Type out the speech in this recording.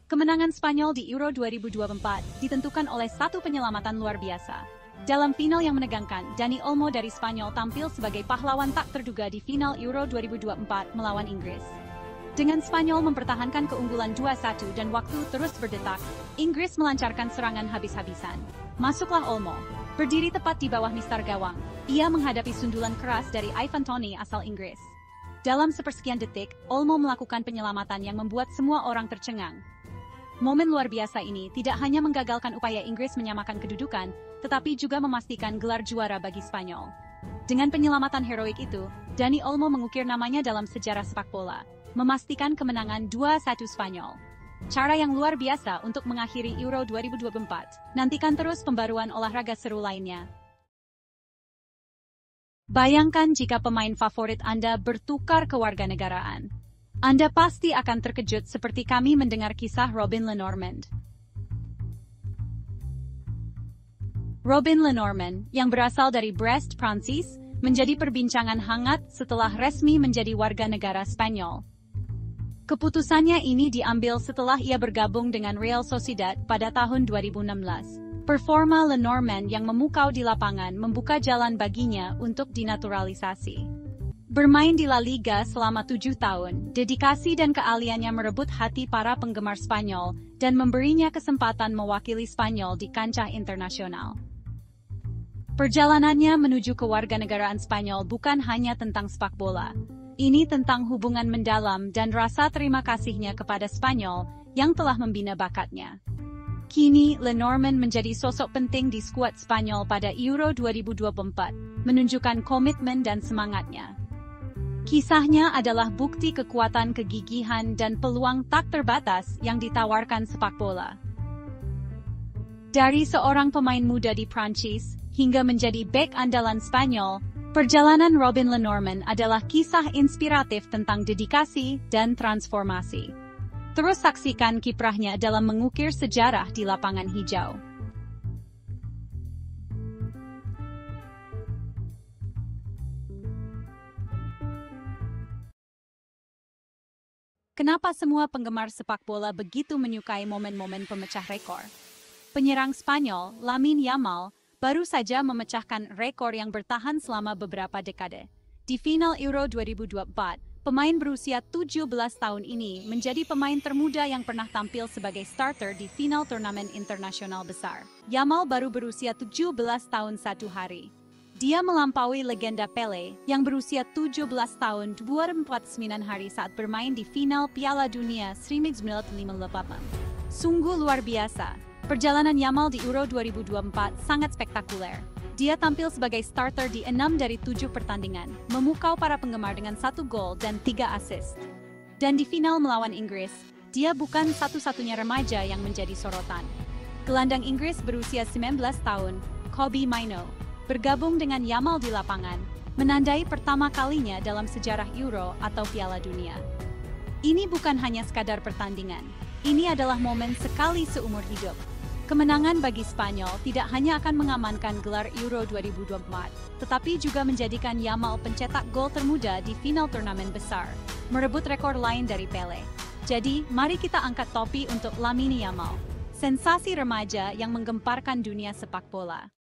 Kemenangan Spanyol di Euro 2024 ditentukan oleh satu penyelamatan luar biasa. Dalam final yang menegangkan, Dani Olmo dari Spanyol tampil sebagai pahlawan tak terduga di final Euro 2024 melawan Inggris. Dengan Spanyol mempertahankan keunggulan 2-1 dan waktu terus berdetak, Inggris melancarkan serangan habis-habisan. Masuklah Olmo. Berdiri tepat di bawah mistar gawang, ia menghadapi sundulan keras dari Ivan Toney asal Inggris. Dalam sepersekian detik, Olmo melakukan penyelamatan yang membuat semua orang tercengang. Momen luar biasa ini tidak hanya menggagalkan upaya Inggris menyamakan kedudukan, tetapi juga memastikan gelar juara bagi Spanyol. Dengan penyelamatan heroik itu, Dani Olmo mengukir namanya dalam sejarah sepak bola, memastikan kemenangan 2-1 Spanyol. Cara yang luar biasa untuk mengakhiri Euro 2024. Nantikan terus pembaruan olahraga seru lainnya. Bayangkan jika pemain favorit Anda bertukar kewarganegaraan. Anda pasti akan terkejut seperti kami mendengar kisah Robin Lenormand. Robin Lenormand, yang berasal dari Brest, Prancis, menjadi perbincangan hangat setelah resmi menjadi warga negara Spanyol. Keputusannya ini diambil setelah ia bergabung dengan Real Sociedad pada tahun 2016. Performa Lenormand yang memukau di lapangan membuka jalan baginya untuk dinaturalisasi. Bermain di La Liga selama 7 tahun, dedikasi dan keahliannya merebut hati para penggemar Spanyol dan memberinya kesempatan mewakili Spanyol di kancah internasional. Perjalanannya menuju kewarganegaraan Spanyol bukan hanya tentang sepak bola. Ini tentang hubungan mendalam dan rasa terima kasihnya kepada Spanyol yang telah membina bakatnya. Kini, Lenormand menjadi sosok penting di skuad Spanyol pada Euro 2024, menunjukkan komitmen dan semangatnya. Kisahnya adalah bukti kekuatan kegigihan dan peluang tak terbatas yang ditawarkan sepak bola. Dari seorang pemain muda di Prancis hingga menjadi bek andalan Spanyol, perjalanan Robin Lenormand adalah kisah inspiratif tentang dedikasi dan transformasi. Terus saksikan kiprahnya dalam mengukir sejarah di lapangan hijau. Kenapa semua penggemar sepak bola begitu menyukai momen-momen pemecah rekor? Penyerang Spanyol, Lamine Yamal, baru saja memecahkan rekor yang bertahan selama beberapa dekade. Di final Euro 2024, pemain berusia 17 tahun ini menjadi pemain termuda yang pernah tampil sebagai starter di final turnamen internasional besar. Yamal baru berusia 17 tahun 1 hari. Dia melampaui legenda Pelé yang berusia 17 tahun 24 hari saat bermain di final Piala Dunia 1958. Sungguh luar biasa. Perjalanan Yamal di Euro 2024 sangat spektakuler. Dia tampil sebagai starter di 6 dari 7 pertandingan, memukau para penggemar dengan 1 gol dan 3 assist. Dan di final melawan Inggris, dia bukan satu-satunya remaja yang menjadi sorotan. Gelandang Inggris berusia 19 tahun, Kobbie Mainoo, bergabung dengan Yamal di lapangan, menandai pertama kalinya dalam sejarah Euro atau Piala Dunia. Ini bukan hanya sekadar pertandingan, ini adalah momen sekali seumur hidup. Kemenangan bagi Spanyol tidak hanya akan mengamankan gelar Euro 2024, tetapi juga menjadikan Yamal pencetak gol termuda di final turnamen besar, merebut rekor lain dari Pelé. Jadi, mari kita angkat topi untuk Lamine Yamal, sensasi remaja yang menggemparkan dunia sepak bola.